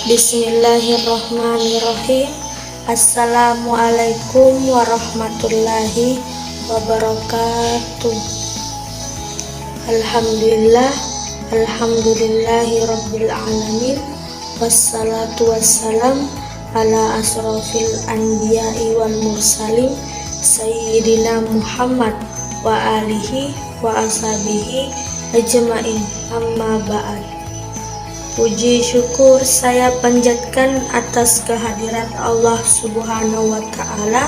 Bismillahirrahmanirrahim. Assalamualaikum warahmatullahi wabarakatuh. Alhamdulillahi rabbil alamin. Wassalatu wassalam ala asrofil anbiya'i wal mursalin Sayyidina Muhammad wa alihi wa ashabihi ajma'in, amma ba'd. Puji syukur saya panjatkan atas kehadiran Allah Subhanahu wa Ta'ala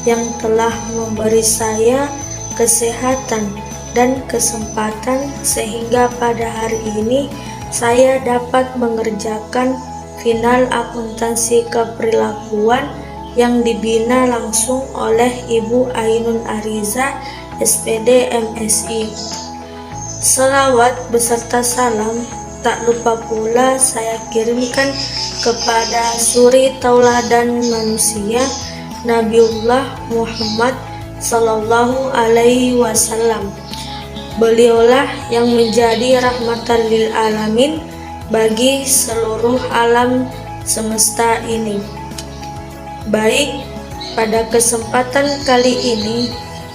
yang telah memberi saya kesehatan dan kesempatan sehingga pada hari ini saya dapat mengerjakan final akuntansi keperilakuan yang dibina langsung oleh Ibu Ainun Ariza, SPD MSI. Selawat beserta salam tak lupa pula saya kirimkan kepada suri tauladan manusia Nabiullah Muhammad Sallallahu Alaihi Wasallam. Beliaulah yang menjadi rahmatan lil alamin bagi seluruh alam semesta ini. Baik, pada kesempatan kali ini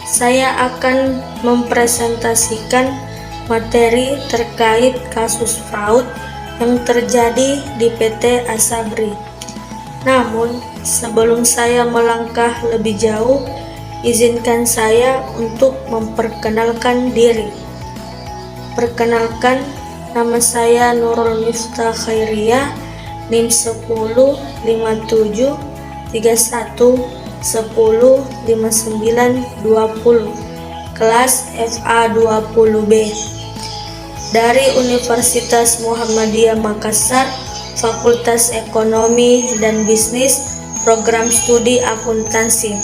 saya akan mempresentasikan materi terkait kasus fraud yang terjadi di PT Asabri. Namun, sebelum saya melangkah lebih jauh, izinkan saya untuk memperkenalkan diri. Perkenalkan, nama saya Nurul Miftah Khairiyah, NIM 10 57 31 10 59 20, kelas FA 20B. Dari Universitas Muhammadiyah Makassar, Fakultas Ekonomi dan Bisnis, Program Studi Akuntansi.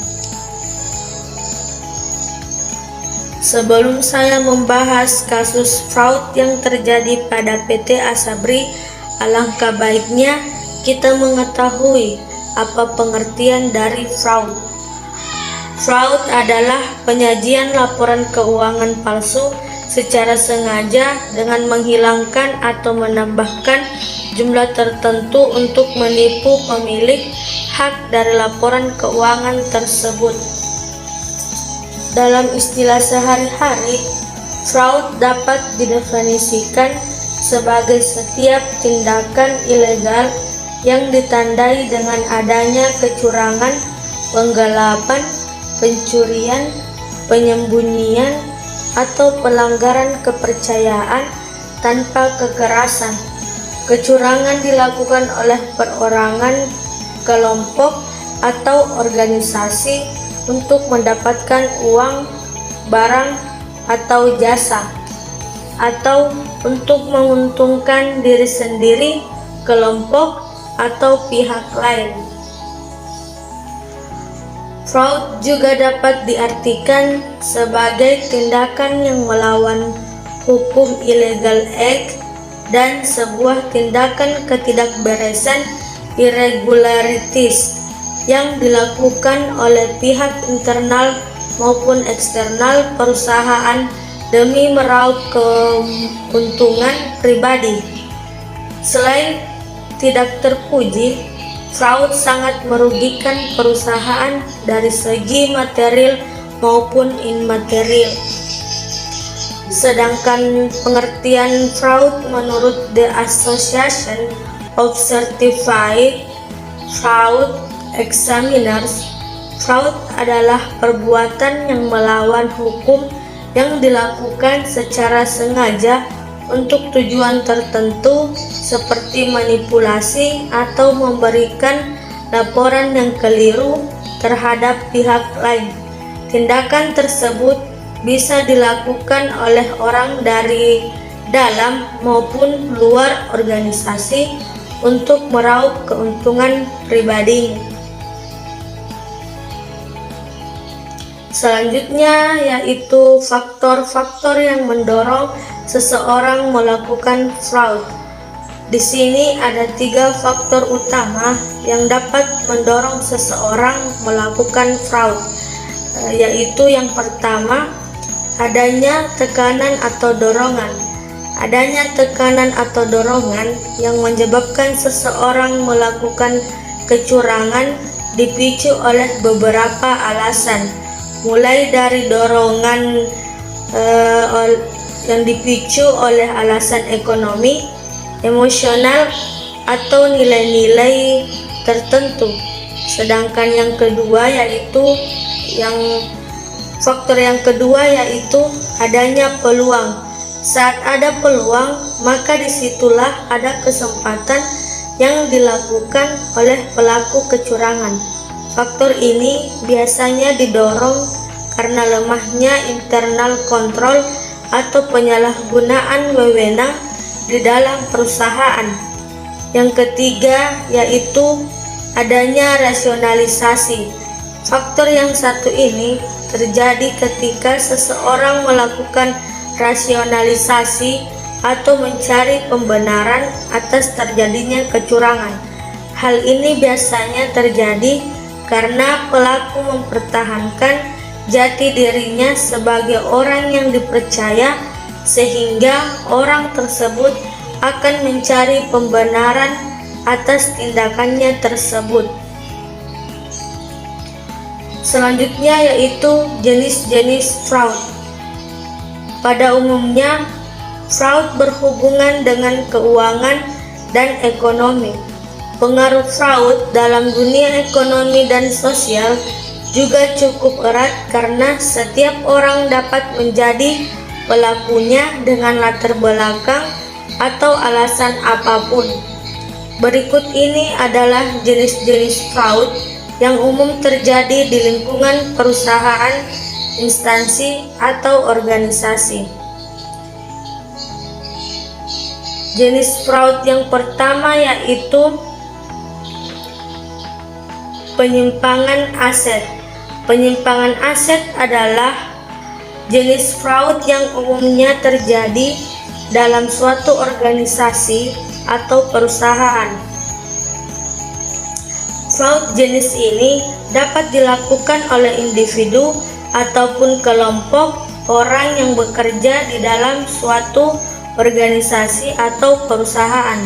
Sebelum saya membahas kasus fraud yang terjadi pada PT Asabri, alangkah baiknya kita mengetahui apa pengertian dari fraud. Fraud adalah penyajian laporan keuangan palsu secara sengaja dengan menghilangkan atau menambahkan jumlah tertentu untuk menipu pemilik hak dari laporan keuangan tersebut. Dalam istilah sehari-hari, fraud dapat didefinisikan sebagai setiap tindakan ilegal yang ditandai dengan adanya kecurangan, penggelapan, pencurian, penyembunyian, atau pelanggaran kepercayaan tanpa kekerasan. Kecurangan dilakukan oleh perorangan, kelompok, atau organisasi untuk mendapatkan uang, barang, atau jasa, atau untuk menguntungkan diri sendiri, kelompok, atau pihak lain. Fraud juga dapat diartikan sebagai tindakan yang melawan hukum illegal act dan sebuah tindakan ketidakberesan irregularities yang dilakukan oleh pihak internal maupun eksternal perusahaan demi meraup keuntungan pribadi. Selain tidak terpuji, fraud sangat merugikan perusahaan dari segi material maupun immaterial. Sedangkan pengertian fraud menurut The Association of Certified Fraud Examiners, fraud adalah perbuatan yang melawan hukum yang dilakukan secara sengaja untuk tujuan tertentu seperti manipulasi atau memberikan laporan yang keliru terhadap pihak lain. Tindakan tersebut bisa dilakukan oleh orang dari dalam maupun luar organisasi untuk meraup keuntungan pribadi. Selanjutnya yaitu faktor-faktor yang mendorong seseorang melakukan fraud. Di sini ada 3 faktor utama yang dapat mendorong seseorang melakukan fraud, yaitu yang pertama, adanya tekanan atau dorongan. adanya tekanan atau dorongan yang menyebabkan seseorang melakukan kecurangan dipicu oleh beberapa alasan, mulai dari dorongan yang dipicu oleh alasan ekonomi, emosional, atau nilai-nilai tertentu. Sedangkan yang kedua yaitu faktor yang kedua yaitu adanya peluang. Saat ada peluang, maka disitulah ada kesempatan yang dilakukan oleh pelaku kecurangan. Faktor ini biasanya didorong karena lemahnya internal kontrol atau penyalahgunaan wewenang di dalam perusahaan. Yang ketiga yaitu adanya rasionalisasi. Faktor yang satu ini terjadi ketika seseorang melakukan rasionalisasi atau mencari pembenaran atas terjadinya kecurangan. Hal ini biasanya terjadi karena pelaku mempertahankan jati dirinya sebagai orang yang dipercaya, sehingga orang tersebut akan mencari pembenaran atas tindakannya tersebut. Selanjutnya yaitu jenis-jenis fraud. Pada umumnya, fraud berhubungan dengan keuangan dan ekonomi. Pengaruh fraud dalam dunia ekonomi dan sosial juga cukup erat karena setiap orang dapat menjadi pelakunya dengan latar belakang atau alasan apapun. Berikut ini adalah jenis-jenis fraud yang umum terjadi di lingkungan perusahaan, instansi, atau organisasi. Jenis fraud yang pertama yaitu penyimpangan aset. Penyimpangan aset adalah jenis fraud yang umumnya terjadi dalam suatu organisasi atau perusahaan. Fraud jenis ini dapat dilakukan oleh individu ataupun kelompok orang yang bekerja di dalam suatu organisasi atau perusahaan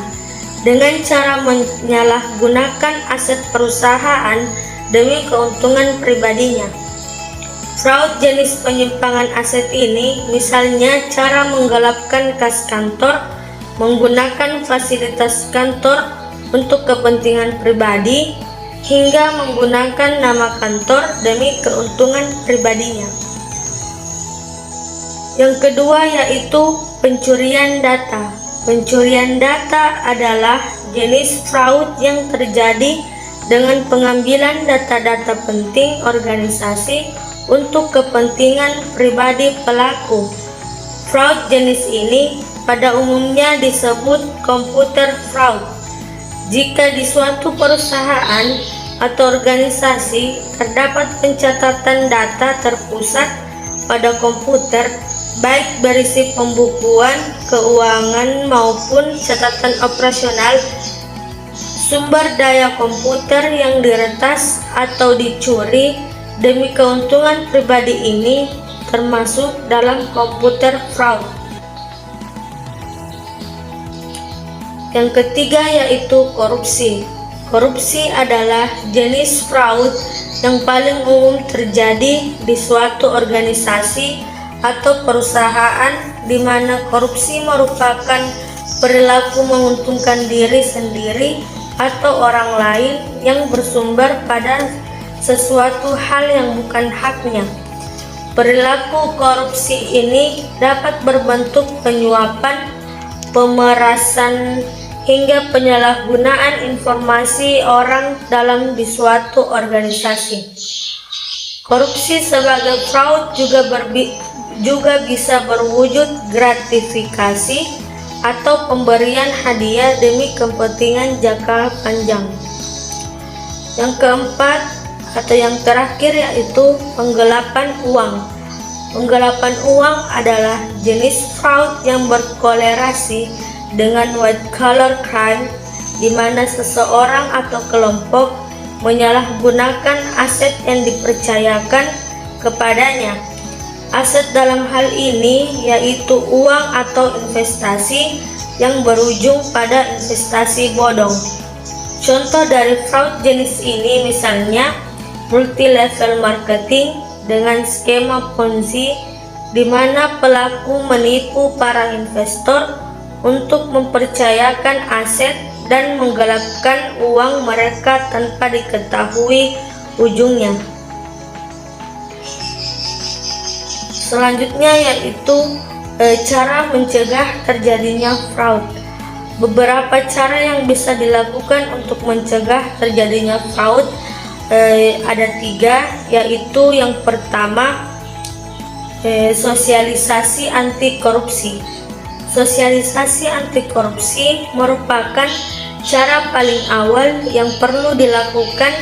dengan cara menyalahgunakan aset perusahaan demi keuntungan pribadinya. Fraud jenis penyimpangan aset ini misalnya cara menggelapkan kas kantor, menggunakan fasilitas kantor untuk kepentingan pribadi, hingga menggunakan nama kantor demi keuntungan pribadinya. Yang kedua yaitu pencurian data. Pencurian data adalah jenis fraud yang terjadi dengan pengambilan data-data penting organisasi untuk kepentingan pribadi pelaku. Fraud jenis ini pada umumnya disebut computer fraud. Jika di suatu perusahaan atau organisasi terdapat pencatatan data terpusat pada komputer, baik berisi pembukuan, keuangan maupun catatan operasional, sumber daya komputer yang diretas atau dicuri demi keuntungan pribadi ini termasuk dalam computer fraud. Yang ketiga yaitu korupsi. Korupsi adalah jenis fraud yang paling umum terjadi di suatu organisasi atau perusahaan di mana korupsi merupakan perilaku menguntungkan diri sendiri atau orang lain yang bersumber pada sesuatu hal yang bukan haknya. Perilaku korupsi ini dapat berbentuk penyuapan, pemerasan, hingga penyalahgunaan informasi orang dalam di suatu organisasi. Korupsi sebagai fraud juga bisa berwujud gratifikasi atau pemberian hadiah demi kepentingan jangka panjang. Yang keempat atau yang terakhir yaitu penggelapan uang. Penggelapan uang adalah jenis fraud yang berkolerasi dengan white collar crime, di mana seseorang atau kelompok menyalahgunakan aset yang dipercayakan kepadanya Aset dalam hal ini yaitu uang atau investasi yang berujung pada investasi bodong. Contoh dari fraud jenis ini misalnya multi-level marketing dengan skema Ponzi, di mana pelaku menipu para investor untuk mempercayakan aset dan menggelapkan uang mereka tanpa diketahui ujungnya. Selanjutnya yaitu cara mencegah terjadinya fraud. Beberapa cara yang bisa dilakukan untuk mencegah terjadinya fraud ada 3, yaitu yang pertama sosialisasi anti korupsi. Sosialisasi anti korupsi merupakan cara paling awal yang perlu dilakukan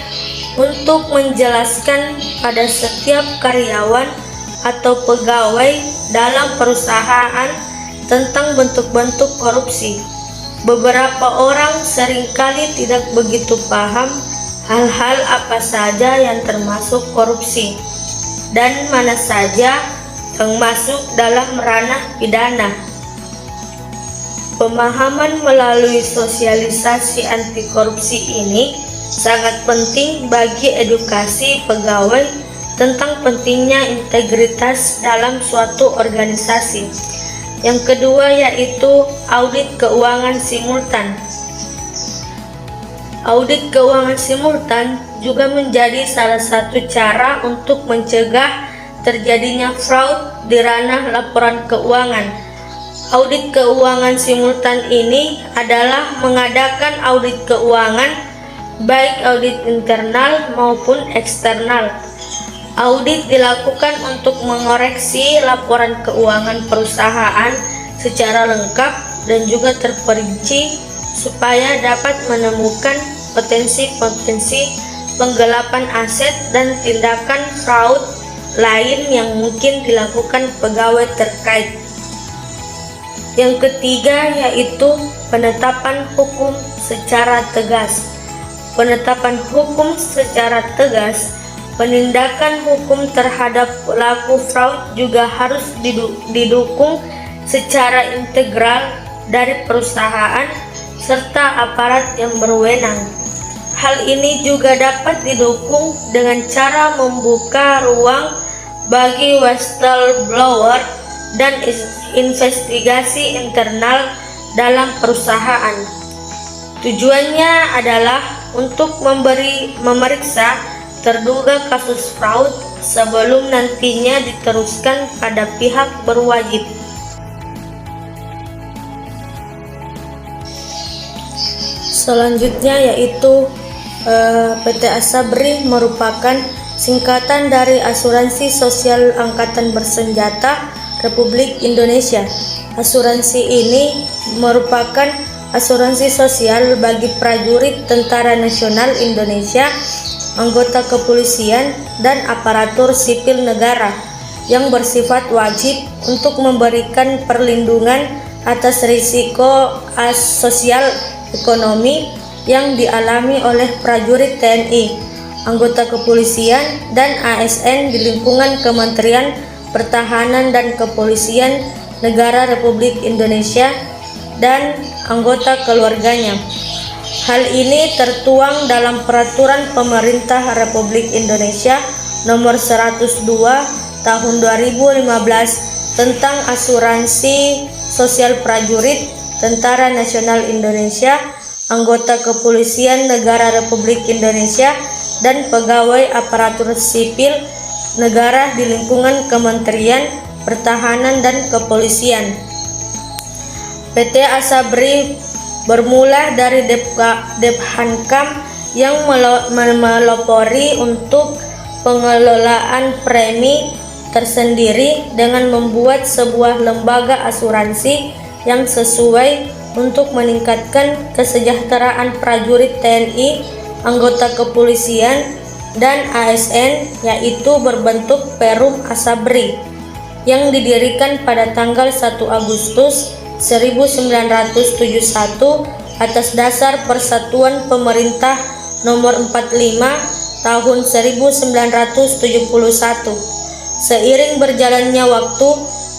untuk menjelaskan pada setiap karyawan atau pegawai dalam perusahaan tentang bentuk-bentuk korupsi. Beberapa orang seringkali tidak begitu paham hal-hal apa saja yang termasuk korupsi dan mana saja yang masuk dalam ranah pidana. Pemahaman melalui sosialisasi anti korupsi ini sangat penting bagi edukasi pegawai tentang pentingnya integritas dalam suatu organisasi. Yang kedua yaitu audit keuangan simultan. Audit keuangan simultan juga menjadi salah satu cara untuk mencegah terjadinya fraud di ranah laporan keuangan. Audit keuangan simultan ini adalah mengadakan audit keuangan, baik audit internal maupun eksternal. Audit dilakukan untuk mengoreksi laporan keuangan perusahaan secara lengkap dan juga terperinci supaya dapat menemukan potensi-potensi penggelapan aset dan tindakan fraud lain yang mungkin dilakukan pegawai terkait. Yang ketiga yaitu penetapan hukum secara tegas. Penetapan hukum secara tegas, penindakan hukum terhadap pelaku fraud juga harus didukung secara integral dari perusahaan serta aparat yang berwenang. Hal ini juga dapat didukung dengan cara membuka ruang bagi whistleblower dan investigasi internal dalam perusahaan. Tujuannya adalah untuk memeriksa terduga kasus fraud sebelum nantinya diteruskan pada pihak berwajib. Selanjutnya yaitu PT Asabri merupakan singkatan dari Asuransi Sosial Angkatan Bersenjata Republik Indonesia. Asuransi ini merupakan asuransi sosial bagi prajurit Tentara Nasional Indonesia, anggota kepolisian, dan aparatur sipil negara yang bersifat wajib untuk memberikan perlindungan atas risiko sosial ekonomi yang dialami oleh prajurit TNI, anggota kepolisian, dan ASN di lingkungan Kementerian Pertahanan dan Kepolisian Negara Republik Indonesia dan anggota keluarganya. Hal ini tertuang dalam Peraturan Pemerintah Republik Indonesia Nomor 102 Tahun 2015 tentang Asuransi Sosial Prajurit Tentara Nasional Indonesia, anggota kepolisian negara Republik Indonesia, dan pegawai aparatur sipil negara di lingkungan Kementerian Pertahanan dan Kepolisian. PT Asabri bermula dari Dephankam yang melopori untuk pengelolaan premi tersendiri dengan membuat sebuah lembaga asuransi yang sesuai untuk meningkatkan kesejahteraan prajurit TNI, anggota kepolisian, dan ASN, yaitu berbentuk Perum Asabri yang didirikan pada tanggal 1 Agustus 1971 atas dasar Persatuan Pemerintah Nomor 45 Tahun 1971. seiring berjalannya waktu,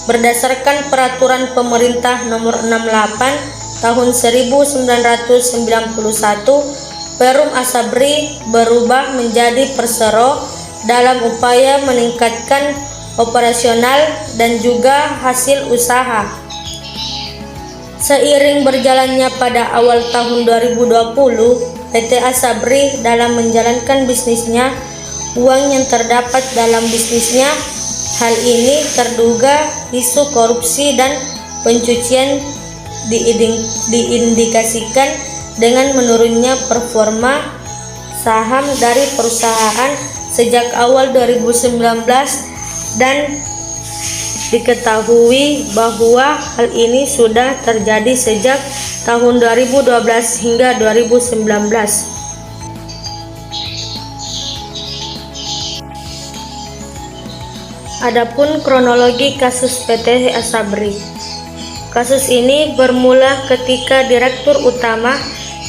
berdasarkan Peraturan Pemerintah Nomor 68 Tahun 1991, Perum Asabri berubah menjadi Persero dalam upaya meningkatkan operasional dan juga hasil usaha. Seiring berjalannya pada awal tahun 2020, PT Asabri dalam menjalankan bisnisnya, uang yang terdapat dalam bisnisnya, hal ini terduga isu korupsi dan pencucian diindikasikan dengan menurunnya performa saham dari perusahaan sejak awal 2019 dan diketahui bahwa hal ini sudah terjadi sejak tahun 2012 hingga 2019. Adapun kronologi kasus PT Asabri. Kasus ini bermula ketika Direktur Utama,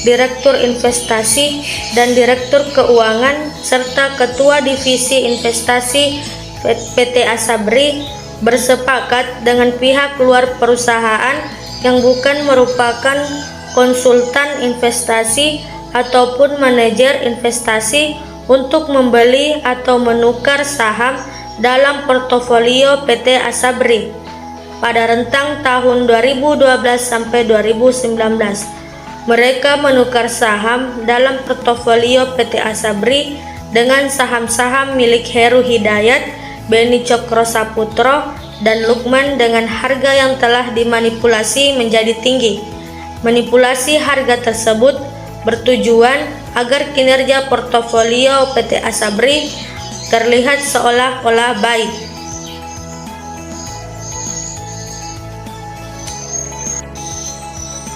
Direktur Investasi, dan Direktur Keuangan serta Ketua Divisi Investasi PT Asabri bersepakat dengan pihak luar perusahaan yang bukan merupakan konsultan investasi ataupun manajer investasi untuk membeli atau menukar saham dalam portofolio PT Asabri pada rentang tahun 2012 sampai 2019. Mereka menukar saham dalam portofolio PT Asabri dengan saham-saham milik Heru Hidayat, Beni Cokro Saputro, dan Lukman dengan harga yang telah dimanipulasi menjadi tinggi. Manipulasi harga tersebut bertujuan agar kinerja portofolio PT Asabri terlihat seolah-olah baik.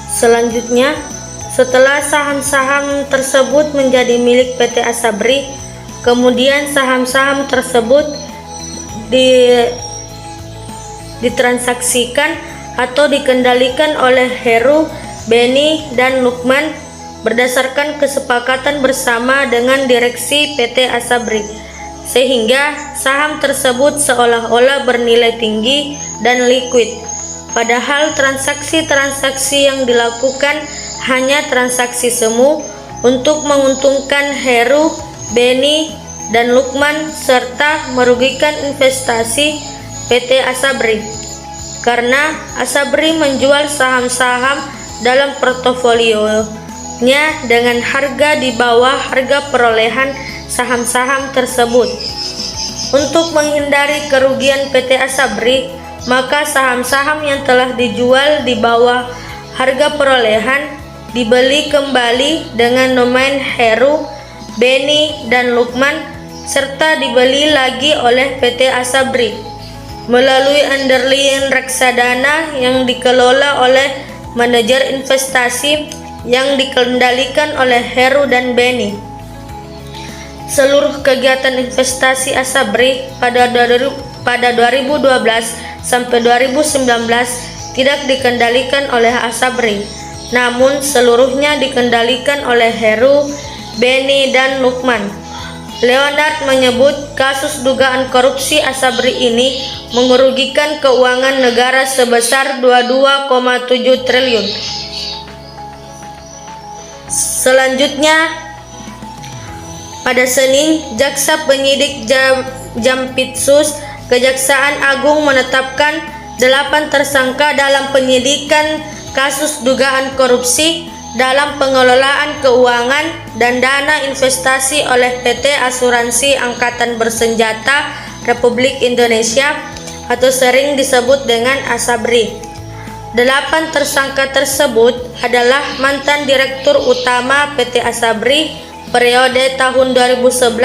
Selanjutnya, setelah saham-saham tersebut menjadi milik PT Asabri, kemudian saham-saham tersebut ditransaksikan atau dikendalikan oleh Heru, Beni, dan Lukman berdasarkan kesepakatan bersama dengan direksi PT Asabri, sehingga saham tersebut seolah-olah bernilai tinggi dan likuid. Padahal transaksi-transaksi yang dilakukan hanya transaksi semu untuk menguntungkan Heru, Beni, dan Lukman serta merugikan investasi PT Asabri, karena Asabri menjual saham-saham dalam portofolionya dengan harga di bawah harga perolehan saham-saham tersebut. Untuk menghindari kerugian PT Asabri, maka saham-saham yang telah dijual di bawah harga perolehan dibeli kembali dengan nomain Heru, Beni, dan Lukman, serta dibeli lagi oleh PT Asabri melalui underlying reksadana yang dikelola oleh manajer investasi yang dikendalikan oleh Heru dan Beni. Seluruh kegiatan investasi Asabri pada 2012 sampai 2019 tidak dikendalikan oleh Asabri, namun seluruhnya dikendalikan oleh Heru, Beni, dan Lukman. Leonard menyebut kasus dugaan korupsi Asabri ini merugikan keuangan negara sebesar 22,7 triliun. Selanjutnya, pada Senin, Jaksa Penyidik Jampitsus Kejaksaan Agung menetapkan 8 tersangka dalam penyidikan kasus dugaan korupsi dalam pengelolaan keuangan dan dana investasi oleh PT Asuransi Angkatan Bersenjata Republik Indonesia atau sering disebut dengan Asabri. 8 tersangka tersebut adalah mantan Direktur Utama PT Asabri periode tahun 2011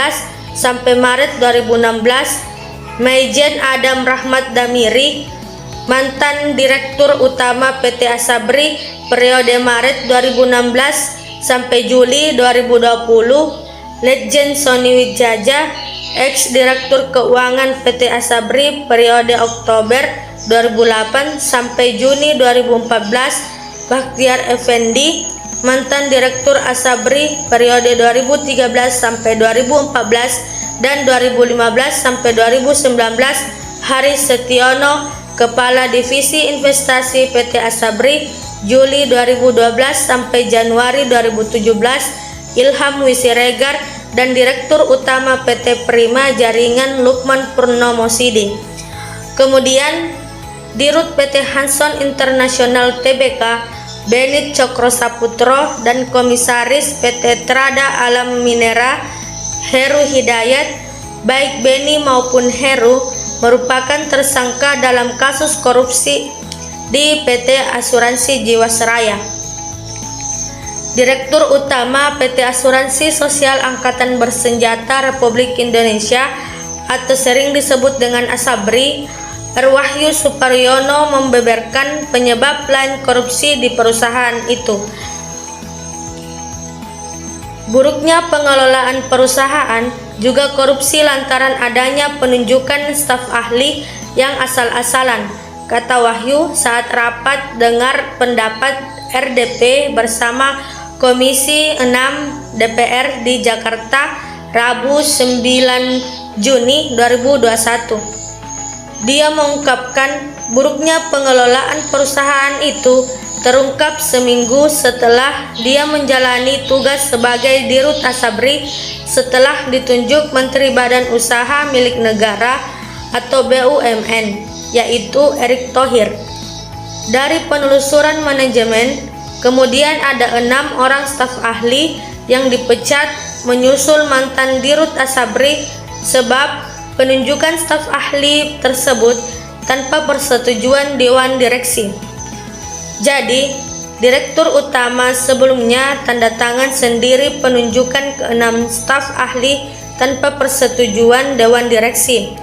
sampai Maret 2016, Maijen Adam Rahmat Damiri, mantan Direktur Utama PT Asabri periode Maret 2016 sampai Juli 2020, Letjen Sony Wijaya, ex-Direktur Keuangan PT Asabri periode Oktober 2008 sampai Juni 2014, Bakhtiar Effendi, mantan Direktur Asabri periode 2013 sampai 2014, dan 2015 sampai 2019 Haris Setiono, Kepala Divisi Investasi PT Asabri, Juli 2012 sampai Januari 2017 Ilham Wisiregar, dan Direktur Utama PT Prima Jaringan Lukman Purnomo Sidi. Kemudian Dirut PT Hanson International Tbk Benit Cokro Saputro, dan Komisaris PT Trada Alam Minera Heru Hidayat. Baik Beni maupun Heru merupakan tersangka dalam kasus korupsi di PT Asuransi Jiwasraya. Direktur Utama PT Asuransi Sosial Angkatan Bersenjata Republik Indonesia atau sering disebut dengan Asabri, Wahyu Suparyono, membeberkan penyebab lain korupsi di perusahaan itu. Buruknya pengelolaan perusahaan, juga korupsi lantaran adanya penunjukan staf ahli yang asal-asalan, kata Wahyu saat rapat dengar pendapat RDP bersama Komisi 6 DPR di Jakarta Rabu 9 Juni 2021. Dia mengungkapkan buruknya pengelolaan perusahaan itu terungkap seminggu setelah dia menjalani tugas sebagai Dirut Asabri setelah ditunjuk Menteri Badan Usaha Milik Negara atau BUMN, yaitu Erick Thohir. Dari penelusuran manajemen, kemudian ada 6 orang staf ahli yang dipecat menyusul mantan Dirut Asabri sebab penunjukan staf ahli tersebut tanpa persetujuan Dewan Direksi. Jadi, Direktur Utama sebelumnya tanda tangan sendiri penunjukan ke-6 staf ahli tanpa persetujuan Dewan Direksi.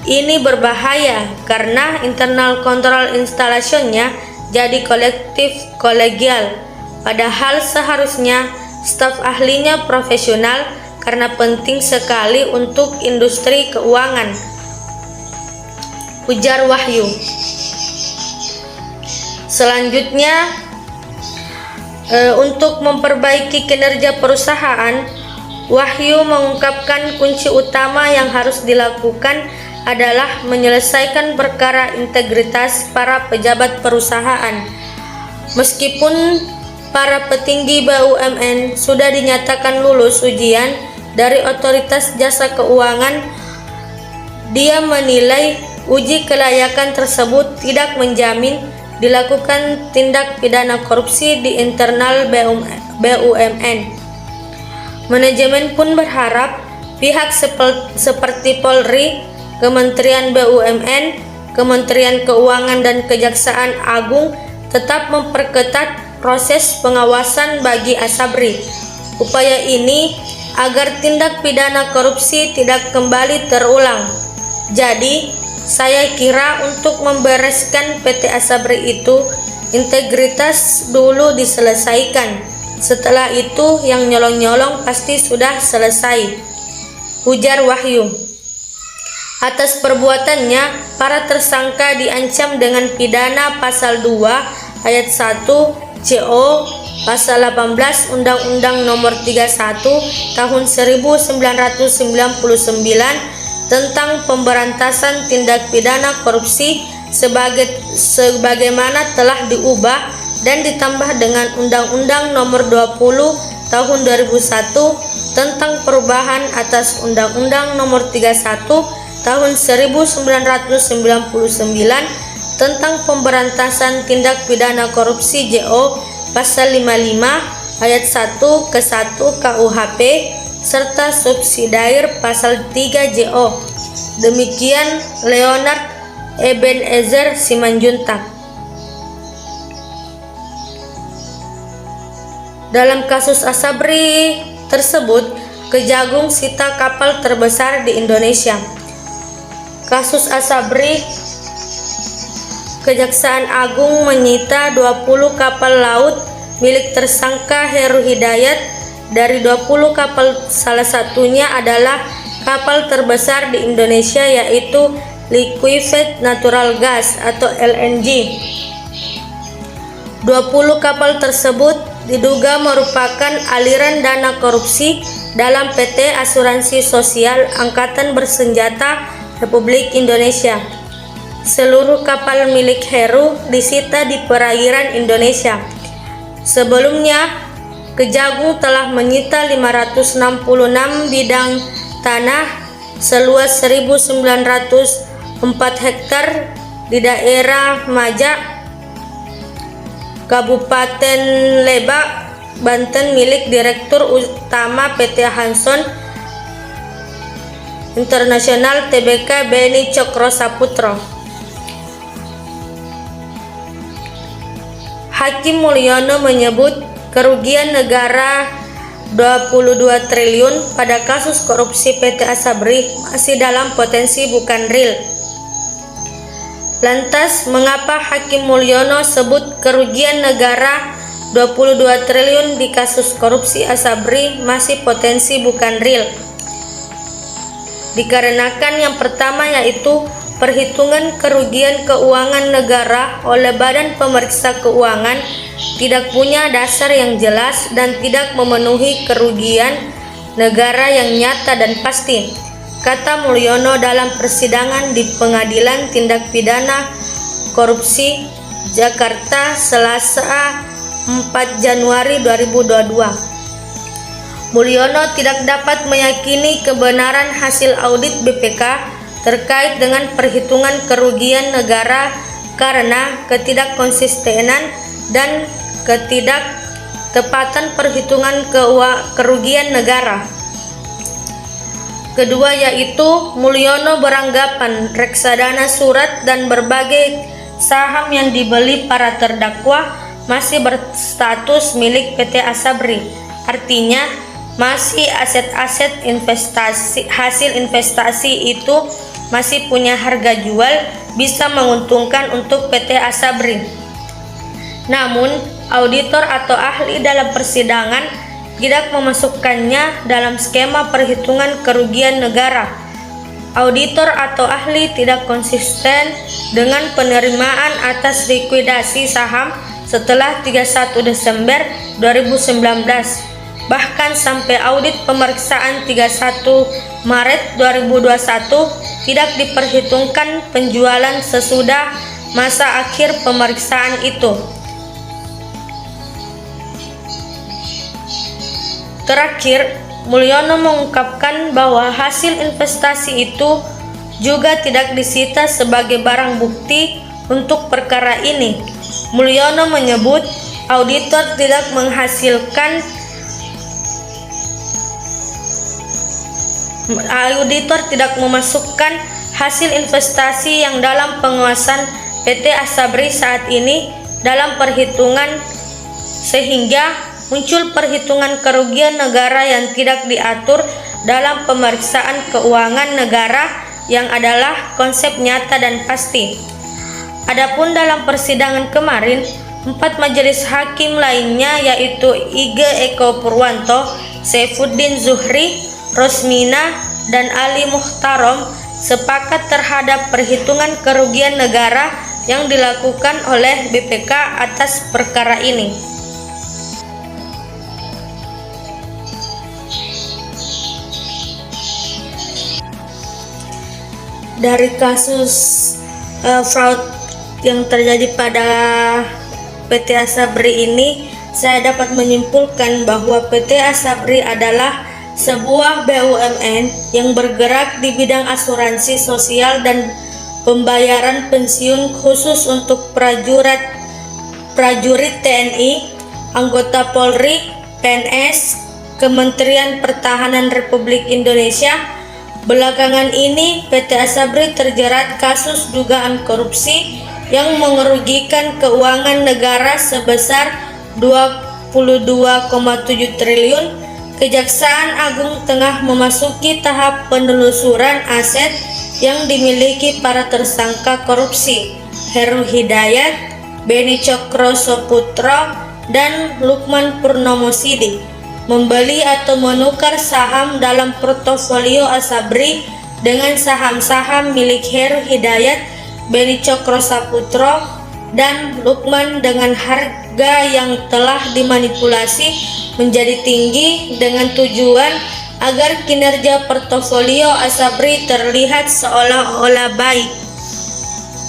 Ini berbahaya karena internal kontrol instalationnya jadi kolektif kolegial, padahal seharusnya staf ahlinya profesional karena penting sekali untuk industri keuangan, ujar Wahyu. Selanjutnya, untuk memperbaiki kinerja perusahaan, Wahyu mengungkapkan kunci utama yang harus dilakukan adalah menyelesaikan perkara integritas para pejabat perusahaan. Meskipun para petinggi BUMN sudah dinyatakan lulus ujian dari Otoritas Jasa Keuangan, dia menilai uji kelayakan tersebut tidak menjamin dilakukan tindak pidana korupsi di internal BUMN. Manajemen pun berharap pihak seperti Polri, Kementerian BUMN, Kementerian Keuangan, dan Kejaksaan Agung tetap memperketat proses pengawasan bagi Asabri. Upaya ini agar tindak pidana korupsi tidak kembali terulang. Jadi, saya kira untuk membereskan PT Asabri itu, integritas dulu diselesaikan. Setelah itu yang nyolong-nyolong pasti sudah selesai, ujar Wahyu. Atas perbuatannya, para tersangka diancam dengan pidana pasal 2 ayat 1 CO pasal 18 Undang-Undang Nomor 31 Tahun 1999 tentang pemberantasan tindak pidana korupsi sebagaimana telah diubah dan ditambah dengan Undang-Undang Nomor 20 Tahun 2001 tentang perubahan atas Undang-Undang Nomor 31 Tahun 1999 tentang pemberantasan tindak pidana korupsi JO pasal 55 ayat 1 ke 1 KUHP serta subsidiar pasal 3 JO. Demikian Leonard Ebenezer Simanjuntak. Dalam kasus Asabri tersebut, Kejagung sita kapal terbesar di Indonesia. Kasus Asabri, Kejaksaan Agung menyita 20 kapal laut milik tersangka Heru Hidayat. Dari 20 kapal, salah satunya adalah kapal terbesar di Indonesia, yaitu Liquefied Natural Gas atau LNG. 20 kapal tersebut diduga merupakan aliran dana korupsi dalam PT Asuransi Sosial Angkatan Bersenjata Republik Indonesia. Seluruh kapal milik Heru disita di perairan Indonesia. Sebelumnya, Kejagung telah menyita 566 bidang tanah seluas 1.904 hektar di daerah Majak, Kabupaten Lebak, Banten milik Direktur Utama PT Hanson Internasional Tbk Beni Cokro Saputro. Hakim Mulyono menyebut kerugian negara 22 triliun pada kasus korupsi PT Asabri masih dalam potensi bukan real. Lantas, mengapa Hakim Mulyono sebut kerugian negara 22 triliun di kasus korupsi Asabri masih potensi bukan real? Dikarenakan yang pertama yaitu perhitungan kerugian keuangan negara oleh Badan Pemeriksa Keuangan tidak punya dasar yang jelas dan tidak memenuhi kerugian negara yang nyata dan pasti, kata Mulyono dalam persidangan di Pengadilan Tindak Pidana Korupsi Jakarta Selasa 4 Januari 2022. Mulyono tidak dapat meyakini kebenaran hasil audit BPK terkait dengan perhitungan kerugian negara karena ketidakkonsistenan dan ketidaktepatan perhitungan kerugian negara. Kedua yaitu Mulyono beranggapan reksadana surat dan berbagai saham yang dibeli para terdakwa masih berstatus milik PT Asabri. Artinya masih aset-aset investasi, hasil investasi itu masih punya harga jual, bisa menguntungkan untuk PT Asabri. Namun auditor atau ahli dalam persidangan tidak memasukkannya dalam skema perhitungan kerugian negara. Auditor atau ahli tidak konsisten dengan penerimaan atas likuidasi saham setelah 31 Desember 2019, bahkan sampai audit pemeriksaan 31 Maret 2021 tidak diperhitungkan penjualan sesudah masa akhir pemeriksaan itu. Terakhir, Mulyono mengungkapkan bahwa hasil investasi itu juga tidak disita sebagai barang bukti untuk perkara ini. Mulyono menyebut auditor tidak memasukkan hasil investasi yang dalam penguasaan PT Asabri saat ini dalam perhitungan, sehingga muncul perhitungan kerugian negara yang tidak diatur dalam pemeriksaan keuangan negara yang adalah konsep nyata dan pasti. Adapun dalam persidangan kemarin, 4 majelis hakim lainnya yaitu Ige Eko Purwanto, Saifuddin Zuhri, Rosmina, dan Ali Muhtarom sepakat terhadap perhitungan kerugian negara yang dilakukan oleh BPK atas perkara ini. Dari kasus fraud yang terjadi pada PT Asabri ini, saya dapat menyimpulkan bahwa PT Asabri adalah sebuah BUMN yang bergerak di bidang asuransi sosial dan pembayaran pensiun khusus untuk prajurit TNI, anggota Polri, PNS, Kementerian Pertahanan Republik Indonesia. Belakangan ini PT Asabri terjerat kasus dugaan korupsi yang mengerugikan keuangan negara sebesar 22,7 triliun. Kejaksaan Agung tengah memasuki tahap penelusuran aset yang dimiliki para tersangka korupsi Heru Hidayat, Beni Cokro Saputro, dan Lukman Purnomo Sidik, membeli atau menukar saham dalam portofolio Asabri dengan saham-saham milik Heru Hidayat, Beni Cokro Saputro, dan Lukman dengan harga yang telah dimanipulasi menjadi tinggi dengan tujuan agar kinerja portofolio Asabri terlihat seolah-olah baik.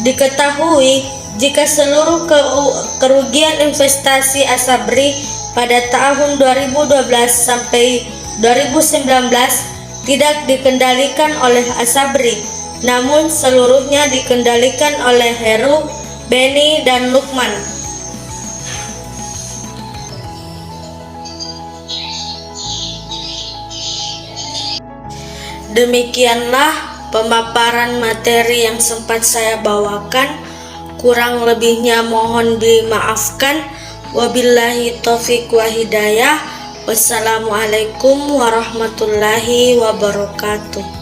Diketahui jika seluruh kerugian investasi Asabri pada tahun 2012 sampai 2019 tidak dikendalikan oleh Asabri, namun seluruhnya dikendalikan oleh Heru, Beni, dan Lukman. Demikianlah pemaparan materi yang sempat saya bawakan. Kurang lebihnya mohon dimaafkan. Wabillahi taufiq wa hidayah. Wassalamualaikum warahmatullahi wabarakatuh.